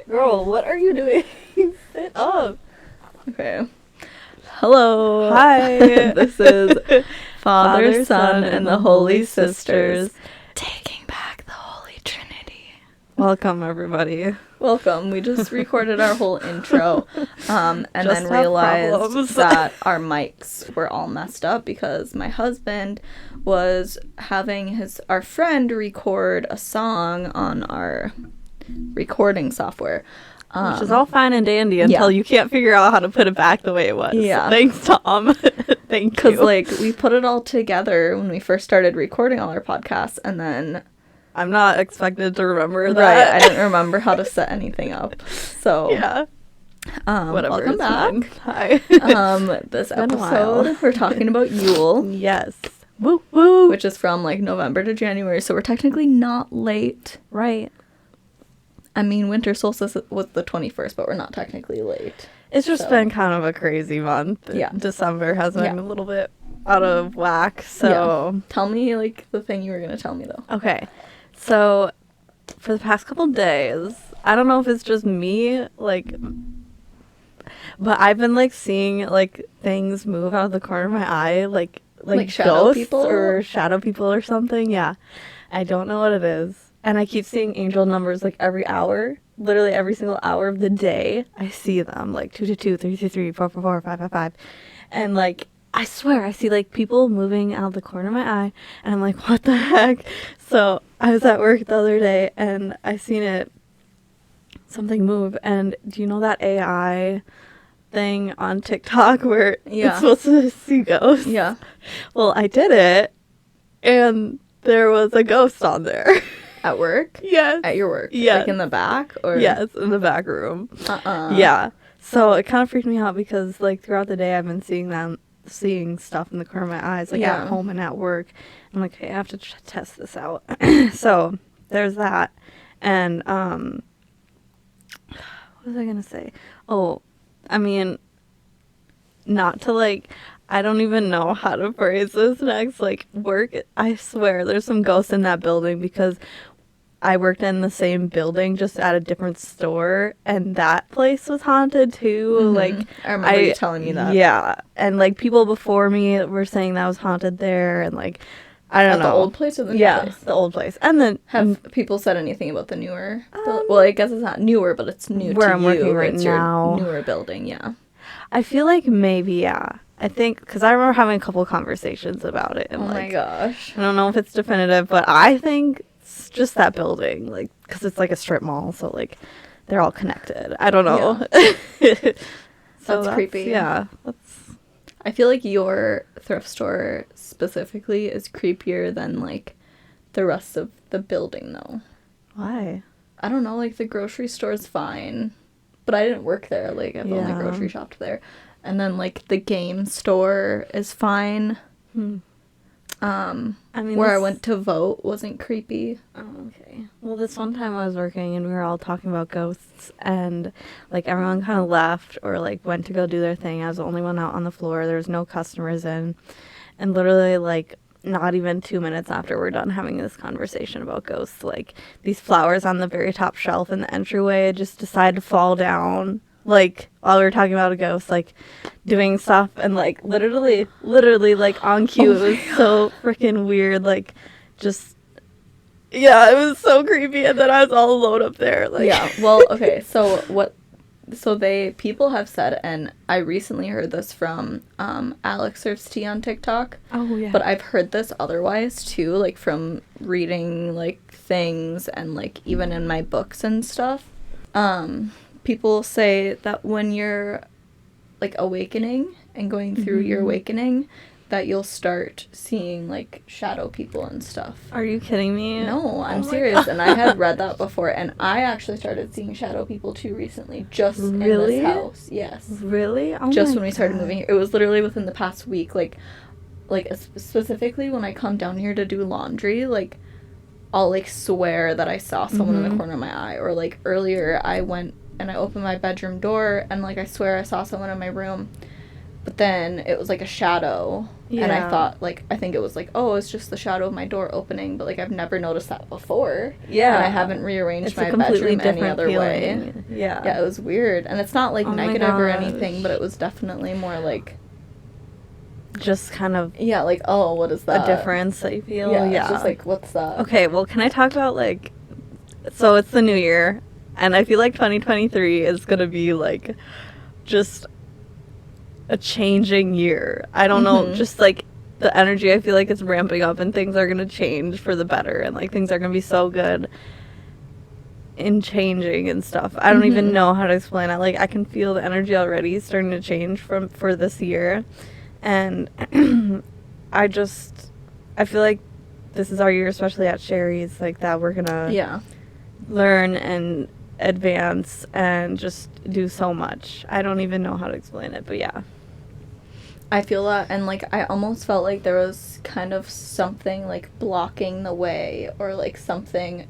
Girl, what are you doing? Sit up. Okay. Hello. Hi. This is Father, Son, and the Holy Sisters. Taking back the Holy Trinity. Welcome, everybody. Welcome. We just recorded our whole intro and Just then have realized problems. that our mics were all messed up because my husband was having our friend record a song on our recording software. Which is all fine and dandy until you can't figure out how to put it back the way it was. Yeah. Thanks, Tom. Thank you. Because, we put it all together when we first started recording all our podcasts, and then... I'm not expected to remember that. Right, I didn't remember how to set anything up. So... Yeah. Whatever. Welcome back. Hi. This episode, we're talking about Yule. Yes. Woo woo. Which is from, November to January, so we're technically not late. Right. I mean, winter solstice was the 21st, but we're not technically late. It's just been kind of a crazy month. Yeah. December has been a little bit out of whack, so... Yeah. Tell me, the thing you were going to tell me, though. Okay. So, for the past couple days, I don't know if it's just me, but I've been, seeing, things move out of the corner of my eye, like shadow ghosts people? or shadow people or something, yeah. I don't know what it is. And I keep seeing angel numbers, every hour. Literally every single hour of the day, I see them, 222, 333, 444, 555. And, I swear, I see, people moving out of the corner of my eye. And I'm like, what the heck? So, I was at work the other day, and I seen something move. And do you know that AI thing on TikTok where it's supposed to see ghosts? Yeah. Well, I did it, and there was a ghost on there. At work? Yes. At your work? Yes. In the back? Or? Yes, in the back room. Yeah. So it kind of freaked me out because, throughout the day I've been seeing stuff in the corner of my eyes, at home and at work. I'm like, hey, I have to test this out. So there's that. And, what was I going to say? Oh, I mean, not to, I don't even know how to phrase this next. Work, I swear, there's some ghosts in that building because I worked in the same building, just at a different store, and that place was haunted, too. Mm-hmm. I remember you telling me that. Yeah, and, people before me were saying that was haunted there, and, I don't know. At the old place or the new place? Yeah, the old place. And then... Have people said anything about the newer... well, I guess it's not newer, but it's new where to I'm you. working right it's now. Your newer building, yeah. I feel like maybe, yeah. I think, because I remember having a couple conversations about it. And oh my gosh. I don't know if it's definitive, but I think it's just that building, because it's a strip mall, so, they're all connected. I don't know. Yeah. So that's creepy. Yeah. I feel like your thrift store specifically is creepier than, the rest of the building, though. Why? I don't know, the grocery store's fine, but I didn't work there. I've only grocery shopped there. And then, the game store is fine. Where I went to vote wasn't creepy. Oh, okay. Well, this one time I was working and we were all talking about ghosts and, everyone kind of left or, went to go do their thing. I was the only one out on the floor. There was no customers in. And literally, not even 2 minutes after we're done having this conversation about ghosts, these flowers on the very top shelf in the entryway just decided to fall down. While we were talking about a ghost, doing stuff, and, literally, on cue. It was so freaking weird, yeah, it was so creepy, and then I was all alone up there, Yeah, well, okay, people have said, and I recently heard this from, Alex Serves Tea on TikTok. Oh, yeah. But I've heard this otherwise, too, from reading, things, and, even in my books and stuff. People say that when you're, awakening and going through your awakening, that you'll start seeing, shadow people and stuff. Are you kidding me? No, I'm serious. God. And I had read that before, and I actually started seeing shadow people, too, recently, just in this house. Yes. Really? Oh just when we started moving here. It was literally within the past week, specifically when I come down here to do laundry, I'll, swear that I saw someone in the corner of my eye. Or, earlier I went and I opened my bedroom door, and, I swear I saw someone in my room. but then it was like a shadow. Yeah. And I thought, like, I think it was like, oh, it's just the shadow of my door opening, but like I've never noticed that before. Yeah. And I haven't rearranged my bedroom any other way. Yeah. Yeah, it was weird. And it's not like negative or anything, but it was definitely more like just kind of like, oh, what is that? A difference that you feel. Yeah. It's just like, what's that? Okay, well, can I talk about like, so it's the new year, and I feel like 2023 is gonna be like just a changing year. I don't know, just like the energy, I feel like it's ramping up and things are gonna change for the better, and like things are gonna be so good in changing and stuff. I don't even know how to explain it. Like I can feel the energy already starting to change for this year. And I feel like this is our year, especially at Sherry's, like that we're gonna learn and advance and just do so much. I don't even know how to explain it, but yeah. I feel that, and like I almost felt like there was kind of something like blocking the way, or like something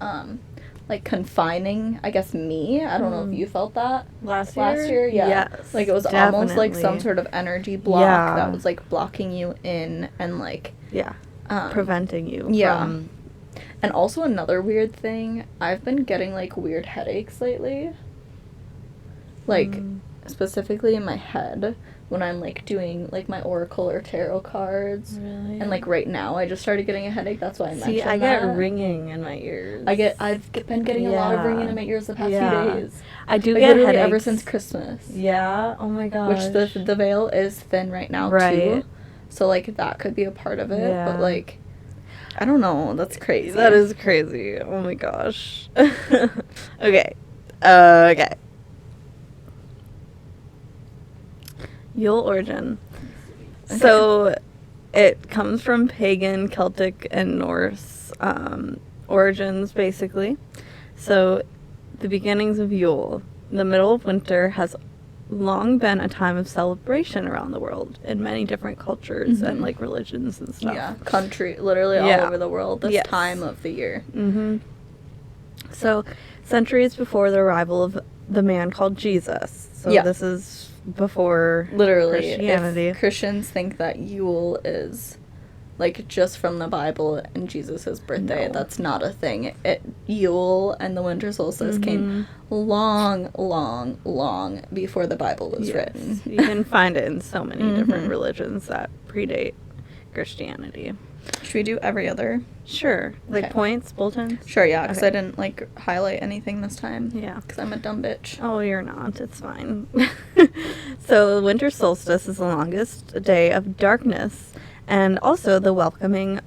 like confining, I guess, me. I don't know if you felt that last year. Yeah. Yes, like it was definitely. Almost like some sort of energy block that was like blocking you in and like preventing you from. And also another weird thing, I've been getting like weird headaches lately, like specifically in my head when I'm like doing like my oracle or tarot cards. Really? And like right now I just started getting a headache. That's why I mentioned that. I get ringing in my ears. I've been getting a lot of ringing in my ears the past few days. I do like, get headaches ever since Christmas. Yeah. Oh my gosh. Which the veil is thin right now too. So like that could be a part of it. Yeah. But like I don't know. That's crazy. That is crazy. Oh my gosh. Okay. Okay. Yule origin. Okay. So it comes from pagan, Celtic, and Norse origins, basically. So the beginnings of Yule. The middle of winter has long been a time of celebration around the world in many different cultures and like religions and stuff. Yeah, literally all over the world this time of the year. So centuries before the arrival of the man called Jesus. So this is before Christianity. If Christians think that Yule is like just from the Bible and Jesus' birthday, that's not a thing. Yule and the winter solstice came long, long, long before the Bible was written. You can find it in so many different religions that predate Christianity. Should we do every other? Sure. Like points, bulletins? Sure, yeah, because I didn't like highlight anything this time. Yeah. Because I'm a dumb bitch. Oh, you're not. It's fine. So the winter solstice is the longest day of darkness and also the welcoming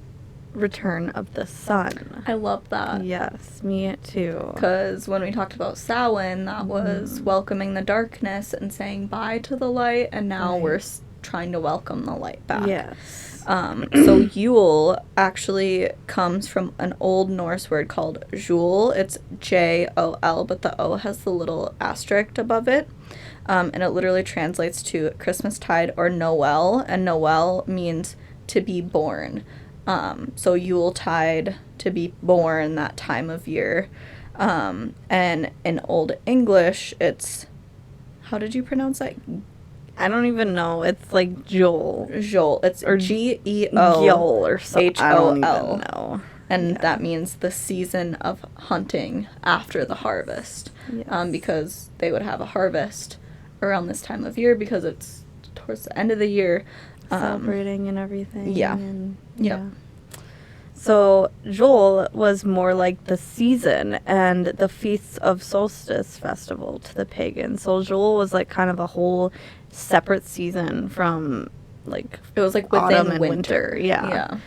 return of the sun. I love that. Yes, me too. Because when we talked about Samhain, that was welcoming the darkness and saying bye to the light, and now we're trying to welcome the light back. Yes. So Yule actually comes from an Old Norse word called Jul. It's Jol, but the O has the little asterisk above it. And it literally translates to Christmastide or Noel, and Noel means to be born. So Yuletide, to be born, that time of year. And in Old English, it's, how did you pronounce that? I don't even know. It's like Joel. Joel. It's or Geo or something. I don't even know. And that means the season of hunting after the harvest. Yes. Because they would have a harvest around this time of year because it's towards the end of the year. Celebrating and everything. Yeah. And, So Joel was more like the season and the feasts of solstice festival to the pagans. So Joel was like kind of a whole separate season from like it was like within autumn and winter. Yeah.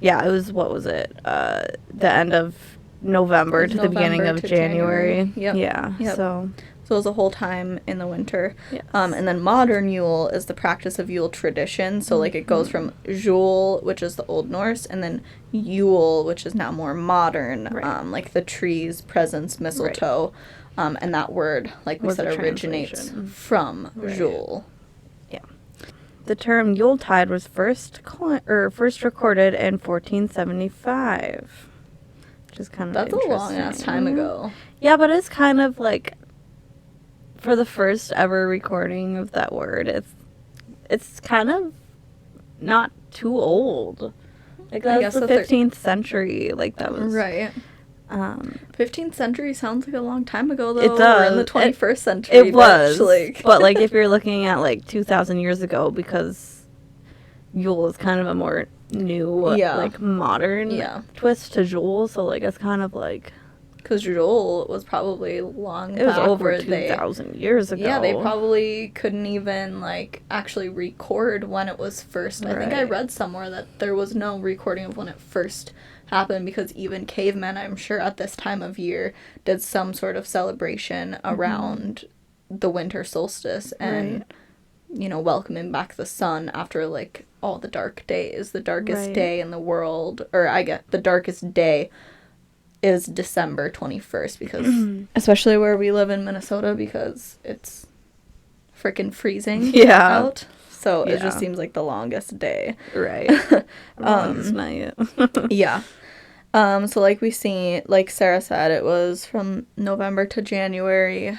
It was, what was it? The end of November to the beginning of January. Yep. Yeah. So it was a whole time in the winter. Yes. And then modern Yule is the practice of Yule tradition. So, like, it goes from Jul, which is the Old Norse, and then Yule, which is now more modern. Right. Like the trees, presents, mistletoe. Right. And that word, like we said, originates from Jul. Yeah. The term Yuletide was first recorded in 1475. Which is kind of That's a long-ass time ago. Yeah, but it's kind of like... For the first ever recording of that word, it's it's kind of not too old. Like, that was the 15th century. Like, that was... Right. 15th century sounds like a long time ago, though. It does. We're in the 21st century. It was. Like. But, like, if you're looking at, like, 2,000 years ago, because Yule is kind of a more new, like, modern twist to Yule, so, like, it's kind of like... Because Yule was probably long It was over 2,000 years ago. Yeah, they probably couldn't even, like, actually record when it was first. Right. I think I read somewhere that there was no recording of when it first happened, because even cavemen, I'm sure, at this time of year did some sort of celebration around the winter solstice and, you know, welcoming back the sun after, like, all the dark days. The darkest day in the world, or I get the darkest day is December 21st, because especially where we live in Minnesota, because it's freaking freezing out. So it just seems like the longest day. Right. Longest night. Yeah. So like Sarah said, it was from November to January,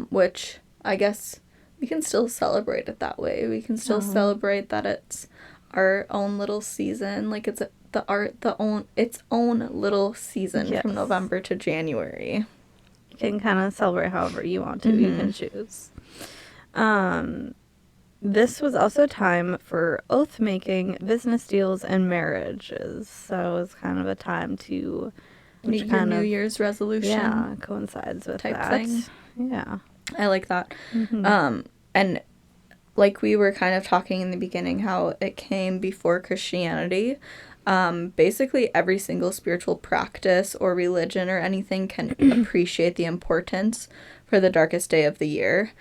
which I guess we can still celebrate it that way. We can still celebrate that it's our own little season. Like, it's its own little season from November to January. You can kind of celebrate however you want to. You can choose. This was also time for oath making, business deals, and marriages. So it's kind of a time to make your New Year's resolution. Yeah, coincides with type that. Thing. Yeah, I like that. And like we were kind of talking in the beginning, how it came before Christianity. Basically every single spiritual practice or religion or anything can appreciate the importance for the darkest day of the year.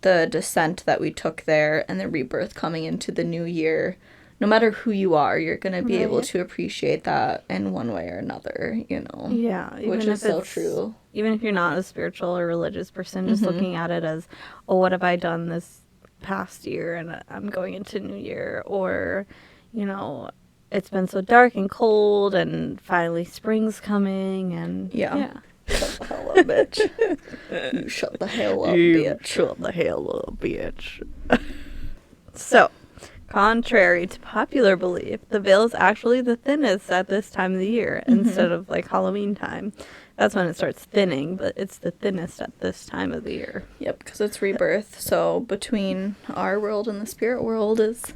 The descent that we took there and the rebirth coming into the new year, no matter who you are, you're going to be able to appreciate that in one way or another, you know. Yeah. Which is so true. Even if you're not a spiritual or religious person, just looking at it as, oh, what have I done this past year and I'm going into New Year, or, you know, it's been so dark and cold and finally spring's coming and Shut the hell up, bitch. You shut the hell up, bitch. Shut the hell up, bitch. So, contrary to popular belief, the veil is actually the thinnest at this time of the year instead of like Halloween time. That's when it starts thinning, but it's the thinnest at this time of the year. Yep, because it's rebirth. So between our world and the spirit world is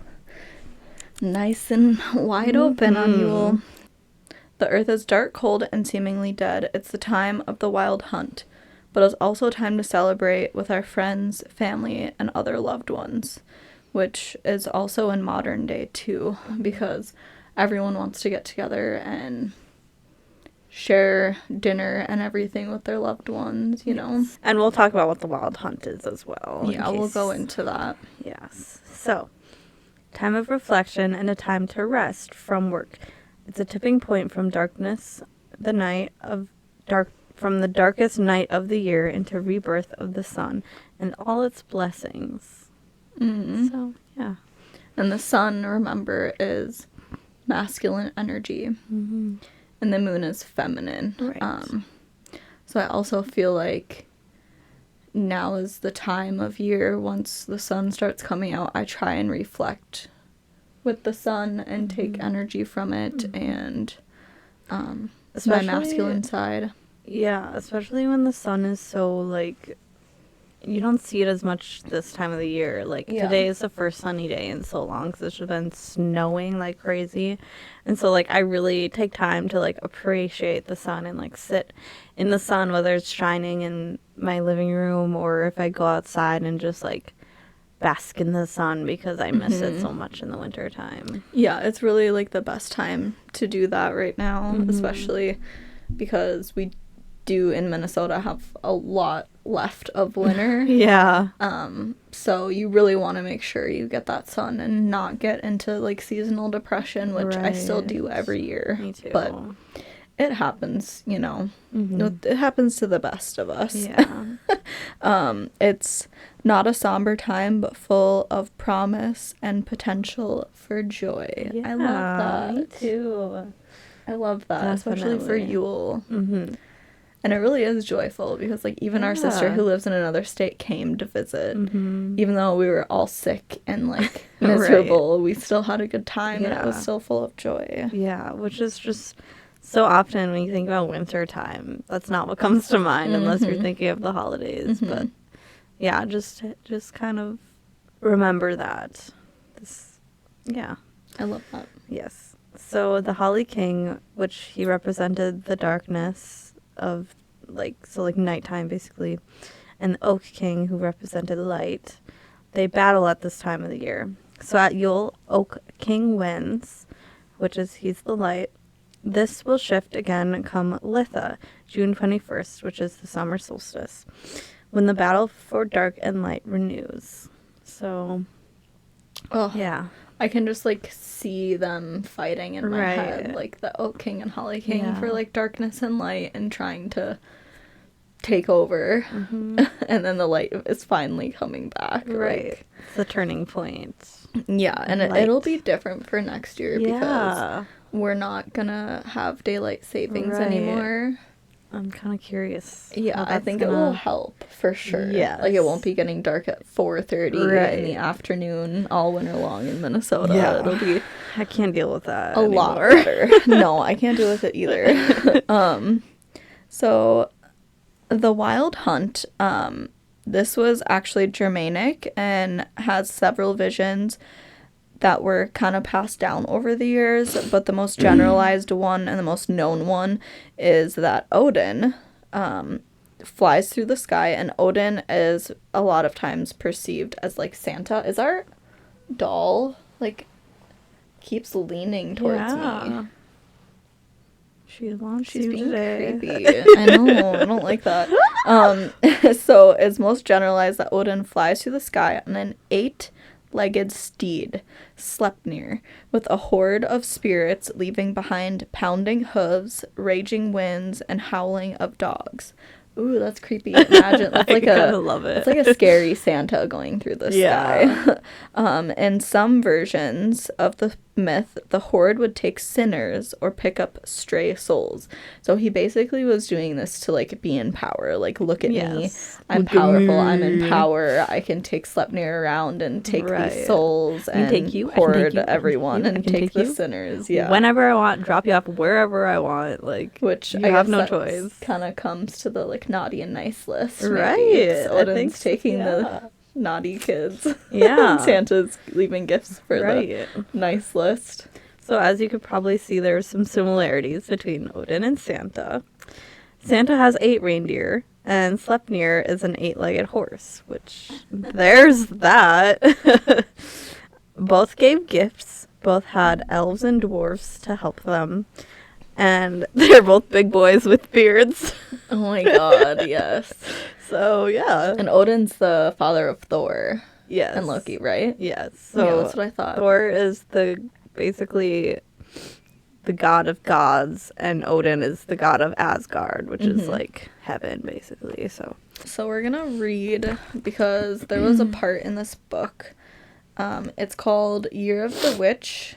nice and wide open on Yule. The earth is dark, cold, and seemingly dead. It's the time of the wild hunt, but it's also time to celebrate with our friends, family, and other loved ones, which is also in modern day too, because everyone wants to get together and share dinner and everything with their loved ones, you know. And we'll talk about what the wild hunt is as well. Yeah, we'll go into that. Yes. So, time of reflection and a time to rest from work. It's a tipping point from from the darkest night of the year into rebirth of the sun and all its blessings. So, yeah. And the sun, remember, is masculine energy. And the moon is feminine. Right. So I also feel like now is the time of year, once the sun starts coming out, I try and reflect with the sun and take energy from it and my masculine side. Yeah, especially when the sun is so, like, you don't see it as much this time of the year. Like, today is the first sunny day in so long because it's just been snowing like crazy. And so, like, I really take time to, like, appreciate the sun and, like, sit in the sun, whether it's shining in my living room or if I go outside and just, like, bask in the sun because I miss it so much in the winter time. Yeah, it's really, like, the best time to do that right now, especially because we do in Minnesota have a lot left of winter. So you really want to make sure you get that sun and not get into, like, seasonal depression, which I still do every year. Me too. But it happens, you know. It happens to the best of us. Yeah. It's not a somber time, but full of promise and potential for joy. Yeah, I love that. Me too. I love that, Definitely. especially for Yule. And it really is joyful because, like, even our sister who lives in another state came to visit. Even though we were all sick and, like, miserable, we still had a good time and it was still full of joy. Yeah, which is just so often when you think about winter time, that's not what comes to mind unless you're thinking of the holidays. But yeah, just kind of remember that. I love that. Yes. So the Holly King, which he represented the darkness of, like nighttime basically, and the Oak King, who represented light, they battle at this time of the year. So at Yule, Oak King wins, which is he's the light. This will shift again come Litha, June 21st, which is the summer solstice, when the battle for dark and light renews. So, yeah. I can just, like, see them fighting in my head, like the Oak King and Holly King for, like, darkness and light and trying to take over. And then the light is finally coming back. Right. Like, it's the turning point. Yeah, and it'll be different for next year because we're not gonna have daylight savings anymore. I'm kind of curious. Yeah, I think it will help for sure. Yeah, like it won't be getting dark at 4:30 in the afternoon all winter long in Minnesota. Yeah, it'll be. I can't deal with that. A lot better. No, I can't deal with it either. So, the Wild Hunt. This was actually Germanic and has several visions that were kind of passed down over the years, but the most generalized one and the most known one is that Odin flies through the sky, and Odin is a lot of times perceived as, like, Santa. Is our doll, like, keeps leaning towards me? She's being creepy. I know, I don't like that. So it's most generalized that Odin flies through the sky on an 8-legged steed, Sleipnir, with a horde of spirits leaving behind pounding hooves, raging winds, and howling of dogs. Ooh, that's creepy. Imagine that's like I love it. It's like a scary Santa going through the sky. In some versions of the myth, the horde would take sinners or pick up stray souls. So he basically was doing this to, like, be in power. Like, look at me. I'm powerful. I'm in power. I can take Sleipnir around and take these souls and take hoard everyone and take the sinners. Yeah. Whenever I want, drop you off wherever I want. Like, which I have no choice. Kind of comes to the, like, naughty and nice list. Maybe. Right. So Odin's taking the naughty kids. Yeah. Santa's leaving gifts for the nice list. So as you could probably see, there's some similarities between Odin and Santa. Santa has 8 reindeer, and Sleipnir is an 8-legged horse, which there's that. Both gave gifts. Both had elves and dwarves to help them. And they're both big boys with beards. Oh my god, yes. So, yeah. And Odin's the father of Thor. Yes. And Loki, right? Yes. So yeah, that's what I thought. Thor is basically the god of gods, and Odin is the god of Asgard, which is like heaven, basically. So we're gonna read, because there was a part in this book. It's called Year of the Witch,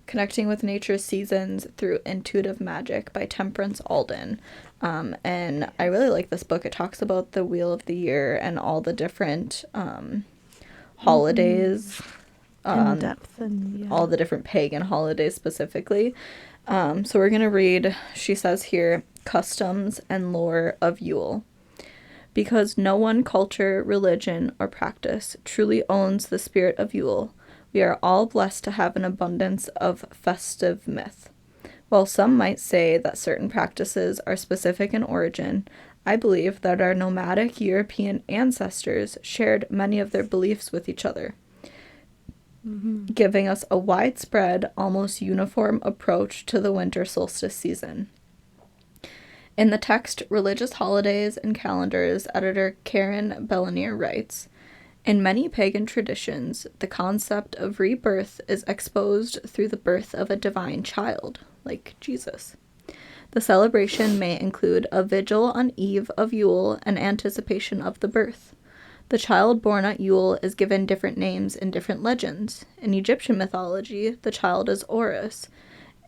Connecting with Nature's Seasons Through Intuitive Magic by Temperance Alden. And I really like this book. It talks about the Wheel of the Year and all the different holidays. In depth and all the different pagan holidays specifically. So we're going to read, she says here, Customs and Lore of Yule. Because no one culture, religion, or practice truly owns the spirit of Yule, we are all blessed to have an abundance of festive myth. While some might say that certain practices are specific in origin, I believe that our nomadic European ancestors shared many of their beliefs with each other, giving us a widespread, almost uniform approach to the winter solstice season. In the text Religious Holidays and Calendars, editor Karen Bellinier writes, in many pagan traditions, the concept of rebirth is exposed through the birth of a divine child, like Jesus. The celebration may include a vigil on Eve of Yule in anticipation of the birth. The child born at Yule is given different names in different legends. In Egyptian mythology, the child is Horus.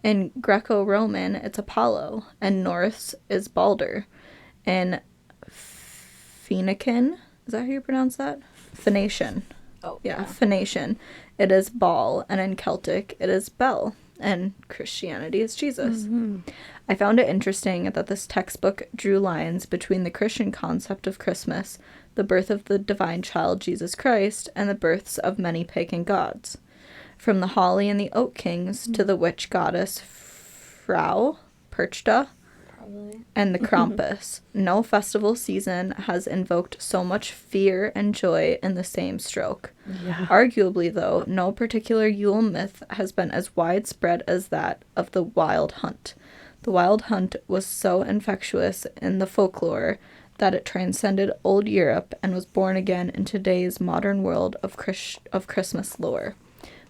In Greco-Roman, it's Apollo, and Norse is Balder. In Phoenician, is that how you pronounce that? Phoenician. Oh, yeah. Phoenician, it is Baal, and in Celtic, it is Bel, and Christianity is Jesus. Mm-hmm. I found it interesting that this textbook drew lines between the Christian concept of Christmas, the birth of the divine child Jesus Christ, and the births of many pagan gods. From the holly and the oak kings to the witch goddess Frau Perchta and the Krampus. No festival season has invoked so much fear and joy in the same stroke. Yeah. Arguably, though, no particular Yule myth has been as widespread as that of the Wild Hunt. The Wild Hunt was so infectious in the folklore that it transcended old Europe and was born again in today's modern world of Christmas lore.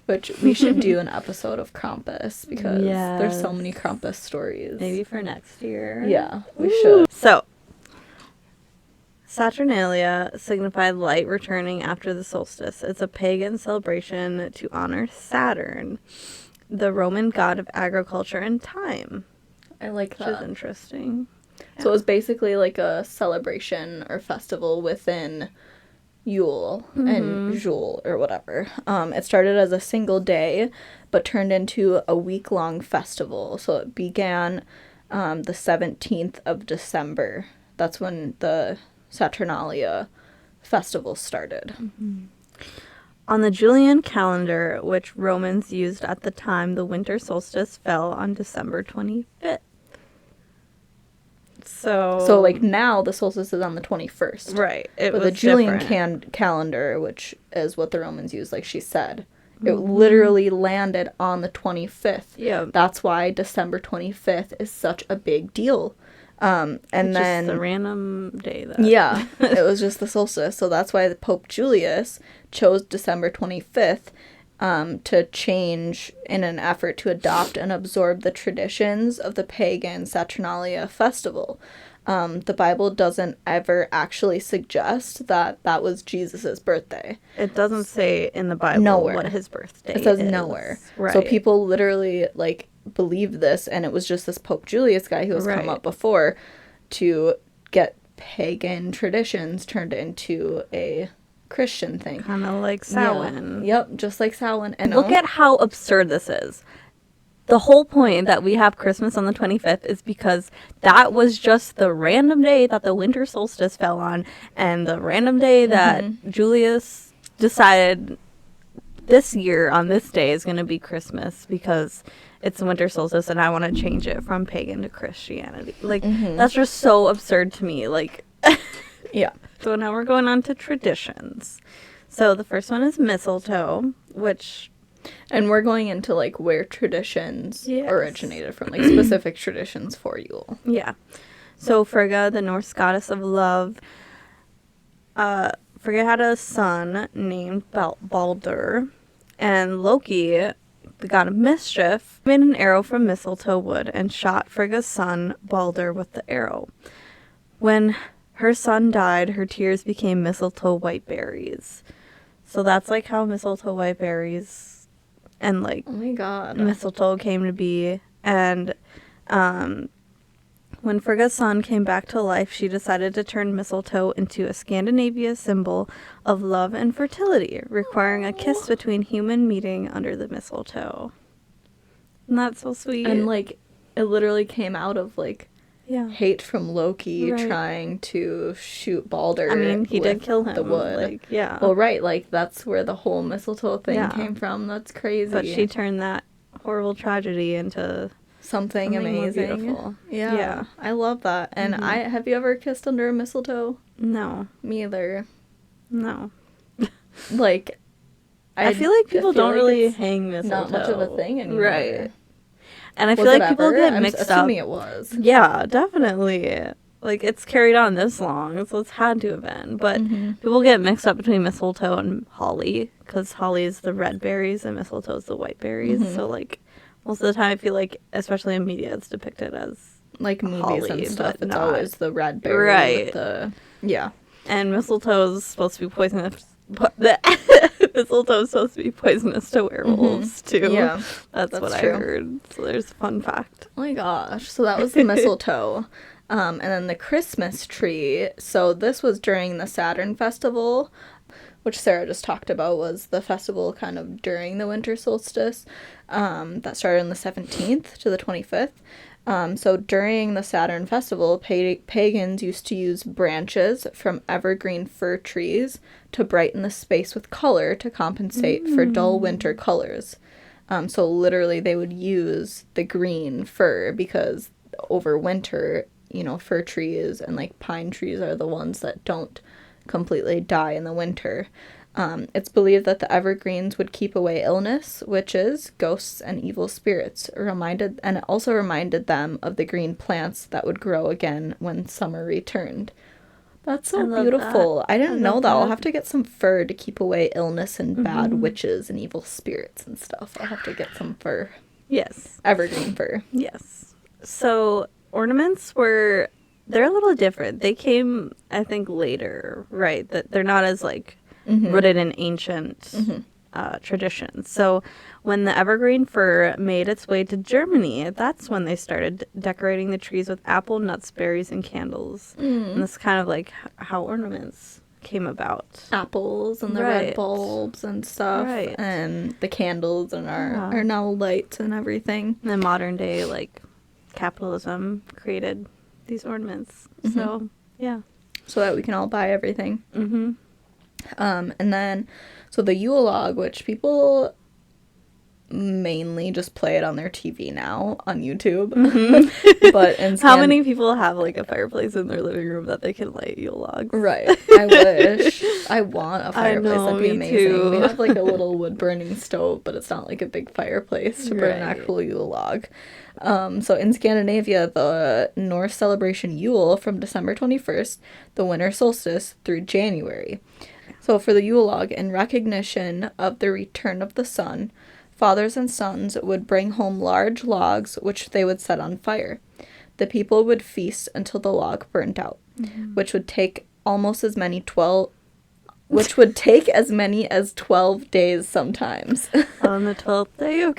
Which we should do an episode of Krampus, because there's so many Krampus stories. Maybe for next year. Yeah, we should. So, Saturnalia signified light returning after the solstice. It's a pagan celebration to honor Saturn, the Roman god of agriculture and time. I like that. Which is interesting. So it was basically like a celebration or festival within Yule and Jule or whatever. It started as a single day, but turned into a week-long festival. So it began the 17th of December. That's when the Saturnalia festival started. Mm-hmm. On the Julian calendar, which Romans used at the time, the winter solstice fell on December 25th. So like now the solstice is on the 21st. Right. But the Julian calendar, which is what the Romans used, like she said, it literally landed on the 25th. Yeah. That's why December 25th is such a big deal. And it's then just a random day that. Yeah. It was just the solstice. So that's why the Pope Julius chose December 25th to change in an effort to adopt and absorb the traditions of the pagan Saturnalia festival. The Bible doesn't ever actually suggest that was Jesus' birthday. It doesn't say in the Bible what his birthday is. It says nowhere. Right. So people literally, believe this, and it was just this Pope Julius guy who has come up before to get pagan traditions turned into a Christian thing. Kind of like Samhain. Yeah. Yep, just like Samhain. And look at how absurd this is. The whole point that we have Christmas on the 25th is because that was just the random day that the winter solstice fell on, and the random day that Julius decided this year on this day is going to be Christmas because it's the winter solstice and I want to change it from pagan to Christianity. That's just so absurd to me. Yeah. So now we're going on to traditions. So the first one is mistletoe, which... And we're going into, where traditions originated from, specific traditions for Yule. Yeah. So Frigga, the Norse goddess of love, Frigga had a son named Baldur, and Loki, the god of mischief, made an arrow from mistletoe wood and shot Frigga's son Baldur with the arrow. When her son died, her tears became mistletoe white berries. So that's how mistletoe white berries and oh my god, mistletoe came to be. And when Frigga's son came back to life, she decided to turn mistletoe into a Scandinavian symbol of love and fertility, requiring a kiss between human meeting under the mistletoe. Isn't that so sweet? And it literally came out of hate from Loki trying to shoot Baldur. I mean, he did kill him. The wood. Well, right. That's where the whole mistletoe thing came from. That's crazy. But she turned that horrible tragedy into something amazing. Beautiful. Yeah. I love that. And have you ever kissed under a mistletoe? No. Me either. No. I feel like people don't really hang mistletoe. Not much of a thing anymore. Right. And I feel like people get mixed up. I'm assuming it was. Yeah, definitely. It's carried on this long, so it's had to have been. But people get mixed up between mistletoe and holly, because holly is the red berries and mistletoe is the white berries. So, most of the time I feel especially in media, it's depicted as movies holly, and stuff. It's not always the red berry. Right. Yeah. And mistletoe is supposed to be poisonous. Mistletoe is supposed to be poisonous to werewolves too. Yeah, that's what true. I heard. So there's a fun fact. Oh my gosh! So that was the mistletoe. And then the Christmas tree. So this was during the Saturn festival, which Sarah just talked about, was the festival kind of during the winter solstice. That started on the 17th to the 25th. So during the Saturn festival, pagans used to use branches from evergreen fir trees to brighten the space with color to compensate for dull winter colors. So literally they would use the green fir because over winter, you know, fir trees and like pine trees are the ones that don't completely die in the winter. It's believed that the evergreens would keep away illness, witches, ghosts, and evil spirits. And it also reminded them of the green plants that would grow again when summer returned. That's so beautiful. That. I didn't know that. I'll have to get some fir to keep away illness and bad witches and evil spirits and stuff. I'll have to get some fir. Yes. Evergreen fir. Yes. So ornaments they're a little different. They came, I think, later, right? That they're not as like rooted in ancient traditions. So when the evergreen fir made its way to Germany, that's when they started decorating the trees with apple, nuts, berries, and candles. And that's kind of like how ornaments came about. Apples and the red bulbs and stuff. Right. And the candles and our now lights and everything. And then modern day, like, capitalism created these ornaments. So, yeah. So that we can all buy everything. And then, so the Yule log, which people mainly just play it on their TV now on YouTube. But how many people have like a fireplace in their living room that they can light Yule logs? Right. I wish. I want a fireplace. That'd be amazing. Too. We have like a little wood burning stove, but it's not like a big fireplace to burn an actual Yule log. So in Scandinavia, the Norse celebration Yule from December 21st, the winter solstice, through January. So for the Yule log, in recognition of the return of the sun, fathers and sons would bring home large logs, which they would set on fire. The people would feast until the log burnt out, which would take as many as 12 days sometimes. On the 12th day of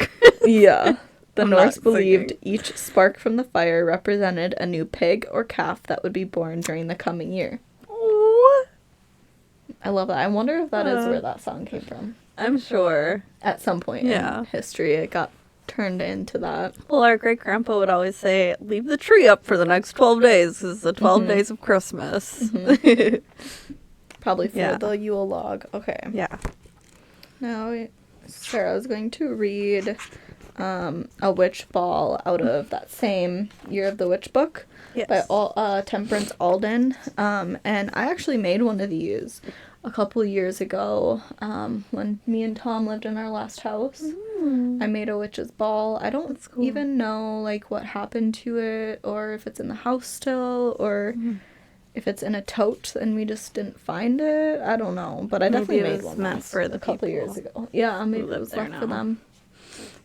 Yeah. The Norse believed each spark from the fire represented a new pig or calf that would be born during the coming year. I love that. I wonder if that is where that song came from. I'm sure. At some point in history, it got turned into that. Well, our great-grandpa would always say, leave the tree up for the next 12 days. This is the 12 days of Christmas. Probably for the Yule log. Okay. Yeah. Now, Sarah's going to read A Witch Ball out of that same Year of the Witch book by Temperance Alden. And I actually made one of these a couple years ago when me and Tom lived in our last house. I made a witch's ball. I don't even know like what happened to it, or if it's in the house still, or if it's in a tote and we just didn't find it. I don't know, but I definitely made one meant for the couple years ago. Yeah, maybe it was left for them.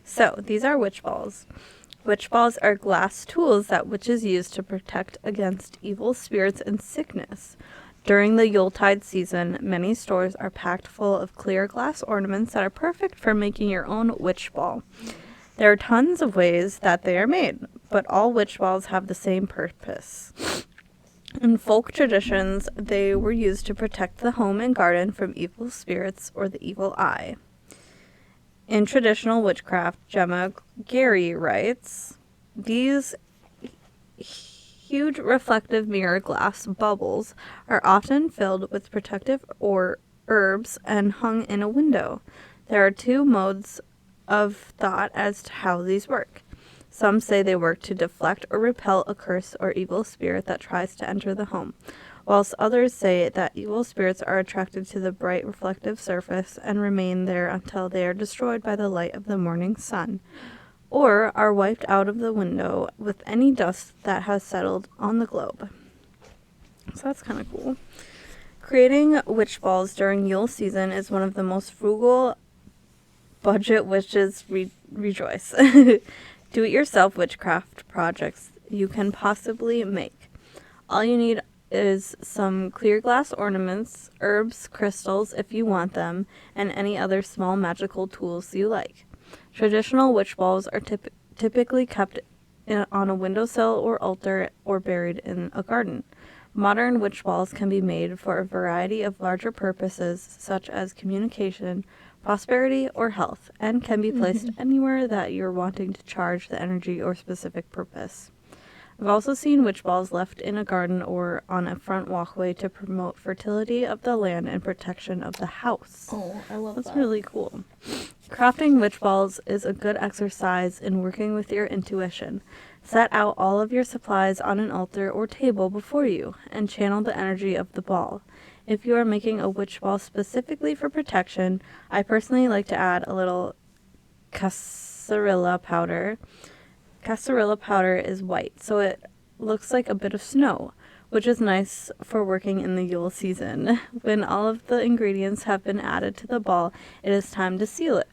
So these are witch balls. Witch balls are glass tools that witches use to protect against evil spirits and sickness. During the Yuletide season, many stores are packed full of clear glass ornaments that are perfect for making your own witch ball. There are tons of ways that they are made, but all witch balls have the same purpose. In folk traditions, they were used to protect the home and garden from evil spirits or the evil eye. In traditional witchcraft, Gemma Gary writes, these huge reflective mirror glass bubbles are often filled with protective herbs and hung in a window. There are two modes of thought as to how these work. Some say they work to deflect or repel a curse or evil spirit that tries to enter the home, whilst others say that evil spirits are attracted to the bright reflective surface and remain there until they are destroyed by the light of the morning sun, or are wiped out of the window with any dust that has settled on the globe. So that's kind of cool. Creating witch balls during Yule season is one of the most frugal budget witches rejoice. Do-it-yourself witchcraft projects you can possibly make. All you need is some clear glass ornaments, herbs, crystals if you want them, and any other small magical tools you like. Traditional witch balls are typically kept on a windowsill or altar or buried in a garden. Modern witch balls can be made for a variety of larger purposes, such as communication, prosperity, or health, and can be placed anywhere that you're wanting to charge the energy or specific purpose. I've also seen witch balls left in a garden or on a front walkway to promote fertility of the land and protection of the house. Oh, I love that. That's really cool. Crafting witch balls is a good exercise in working with your intuition. Set out all of your supplies on an altar or table before you and channel the energy of the ball. If you are making a witch ball specifically for protection, I personally like to add a little cascarilla powder. Cascarilla powder is white, so it looks like a bit of snow, which is nice for working in the Yule season. When all of the ingredients have been added to the ball, it is time to seal it.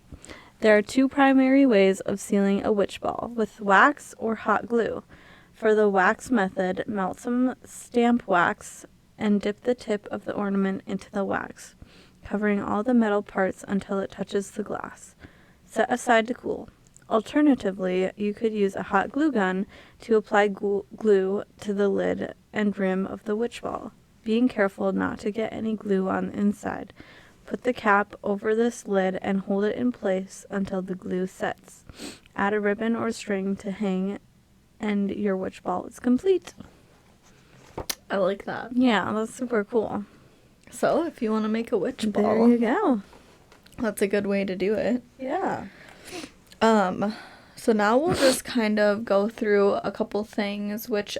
There are 2 primary ways of sealing a witch ball, with wax or hot glue. For the wax method, melt some stamp wax and dip the tip of the ornament into the wax, covering all the metal parts until it touches the glass. Set aside to cool. Alternatively, you could use a hot glue gun to apply glue to the lid and rim of the witch ball, being careful not to get any glue on the inside. Put the cap over this lid and hold it in place until the glue sets. Add a ribbon or string to hang, and your witch ball is complete. I like that. Yeah, that's super cool. So, if you want to make a witch ball, there you go. That's a good way to do it. Yeah. So now we'll just kind of go through a couple things, which,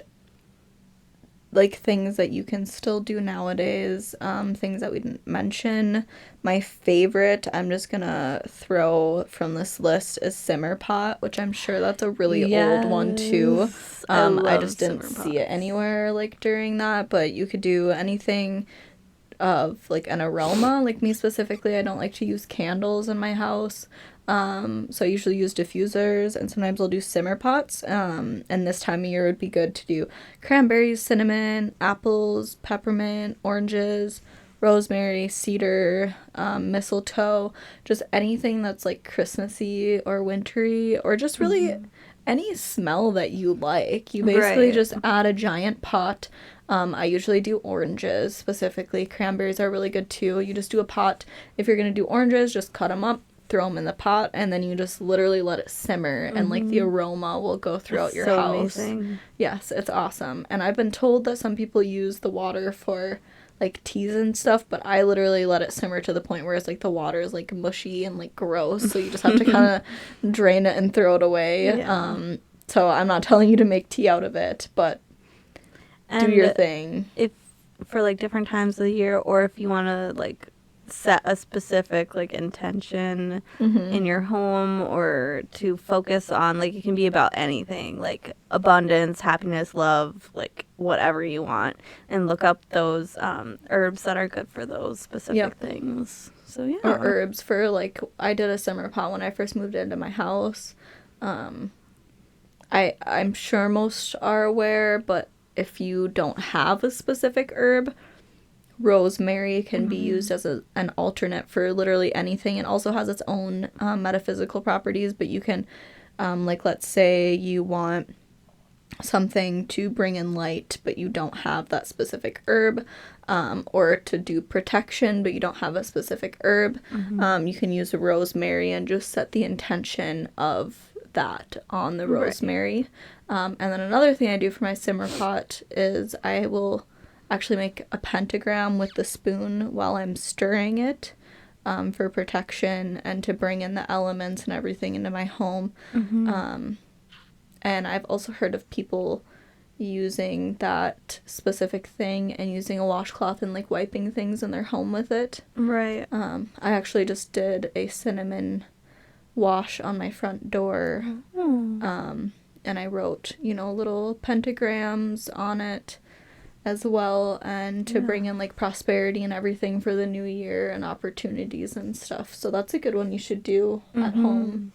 like, things that you can still do nowadays, things that we didn't mention. My favorite, I'm just gonna throw from this list, is simmer pot, which I'm sure that's a really old one too. I just didn't see it anywhere, like, during that, but you could do anything of, like, an aroma. Like, me specifically, I don't like to use candles in my house. So I usually use diffusers, and sometimes I'll do simmer pots. And this time of year would be good to do cranberries, cinnamon, apples, peppermint, oranges, rosemary, cedar, mistletoe, just anything that's like Christmassy or wintry, or just really any smell that you like. You basically just add a giant pot. I usually do oranges specifically. Cranberries are really good too. You just do a pot. If you're going to do oranges, just cut them up, throw them in the pot, and then you just literally let it simmer, and like the aroma will go throughout your house. Amazing. Yes, it's awesome. And I've been told that some people use the water for like teas and stuff, but I literally let it simmer to the point where it's like the water is like mushy and like gross, so you just have to kind of drain it and throw it away. Yeah. So I'm not telling you to make tea out of it, but do your thing. If for like different times of the year, or if you want to like set a specific like intention in your home, or to focus on, like, it can be about anything, like abundance, happiness, love, like whatever you want, and look up those herbs that are good for those specific things. So yeah, or herbs for, like, I did a simmer pot when I first moved into my house. I'm sure most are aware, but if you don't have a specific herb, rosemary can be used as an alternate for literally anything. It also has its own metaphysical properties, but you can, like, let's say you want something to bring in light, but you don't have that specific herb, or to do protection, but you don't have a specific herb, you can use rosemary and just set the intention of that on the rosemary. And then another thing I do for my simmer pot is I will actually make a pentagram with the spoon while I'm stirring it, for protection and to bring in the elements and everything into my home. And I've also heard of people using that specific thing and using a washcloth and like wiping things in their home with it. Right. I actually just did a cinnamon wash on my front door. And I wrote, little pentagrams on it as well, and to bring in like prosperity and everything for the new year and opportunities and stuff. So that's a good one you should do at home.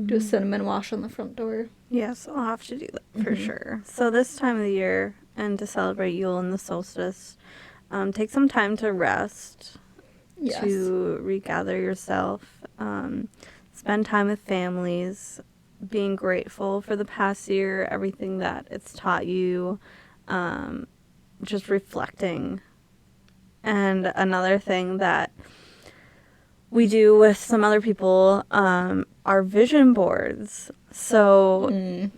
Do a cinnamon wash on the front door. Yes, I'll have to do that for sure. So this time of the year, and to celebrate Yule and the solstice, take some time to rest, to regather yourself, spend time with families, being grateful for the past year, everything that it's taught you, just reflecting. And another thing that we do with some other people are vision boards. So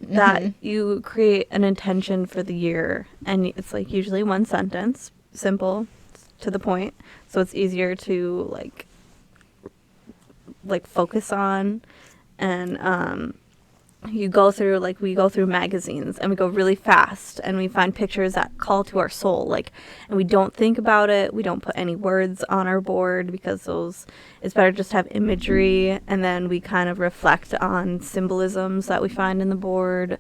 that you create an intention for the year, and it's like usually one sentence, simple, to the point, so it's easier to like focus on. And we go through magazines, and we go really fast, and we find pictures that call to our soul, and we don't think about it. We don't put any words on our board, because it's better just to have imagery, and then we kind of reflect on symbolisms that we find in the board.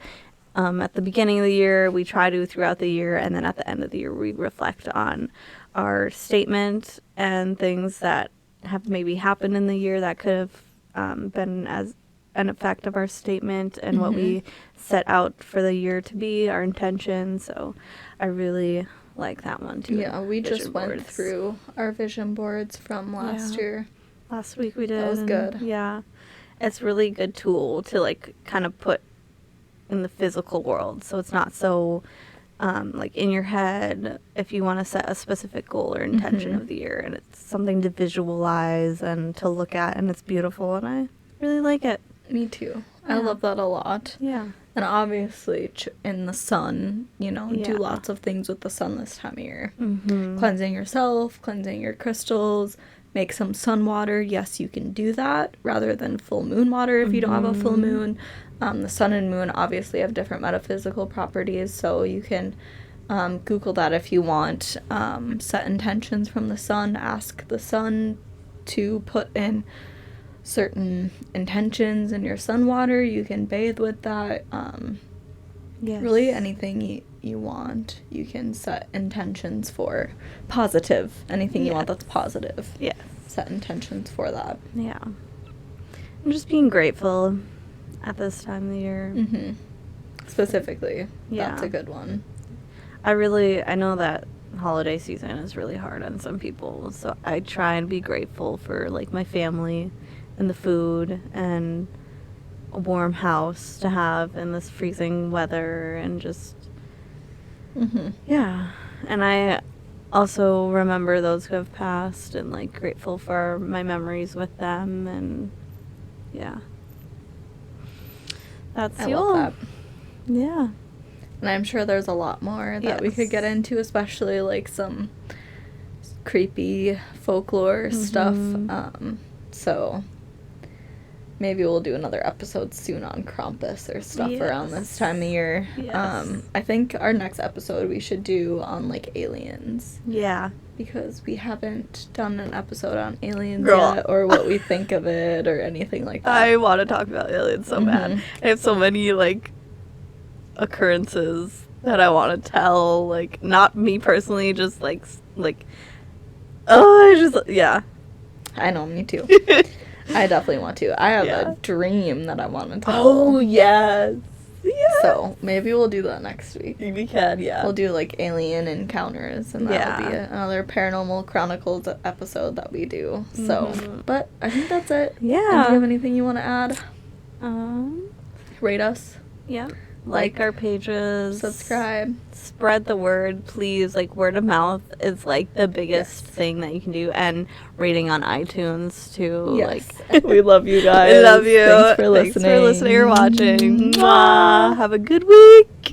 At the beginning of the year, we try to throughout the year, and then at the end of the year, we reflect on our statement and things that have maybe happened in the year that could have been as an effect of our statement, and what we set out for the year to be, our intention. So I really like that one too. Yeah, we just went through our vision boards from last year. Last week we did. That was good. Yeah. It's really good tool to kind of put in the physical world. So it's not so in your head if you want to set a specific goal or intention of the year, and it's something to visualize and to look at, and it's beautiful, and I really like it. Me too. Yeah. I love that a lot. Yeah. And obviously in the sun, do lots of things with the sun this time of year. Cleansing yourself, cleansing your crystals, make some sun water. Yes, you can do that rather than full moon water if you don't have a full moon. The sun and moon obviously have different metaphysical properties, so you can Google that if you want. Set intentions from the sun. Ask the sun to put in certain intentions in your sun water. You can bathe with that. Really anything you want, you can set intentions for. Positive. Anything you want that's positive. Yes. Set intentions for that. Yeah. And just being grateful at this time of the year. Specifically. Yeah. That's a good one. I know that holiday season is really hard on some people, so I try and be grateful for my family and the food and a warm house to have in this freezing weather, and just yeah. And I also remember those who have passed, and grateful for my memories with them, and yeah, that's I love that. Yeah. And I'm sure there's a lot more that we could get into, especially some creepy folklore stuff. So maybe we'll do another episode soon on Krampus or stuff around this time of year. Yes. I think our next episode we should do on aliens. Yeah. Because we haven't done an episode on aliens yet, or what we think of it, or anything like that. I want to talk about aliens so bad. I have so many occurrences that I want to tell. Not me personally, just yeah. I know, me too. I definitely want to. I have a dream that I want to tell. Oh, yes. Yeah. So, maybe we'll do that next week. We can, yeah. We'll do, alien encounters, and that'll be another Paranormal Chronicles episode that we do. So, but I think that's it. Yeah. And do you have anything you want to add? Rate us. Yeah. Like our pages. Subscribe. Spread the word, please. Word of mouth is, the biggest thing that you can do. And rating on iTunes, too. Yes. We love you guys. We love you. Thanks for listening. Thanks for listening or watching. Mwah. Have a good week.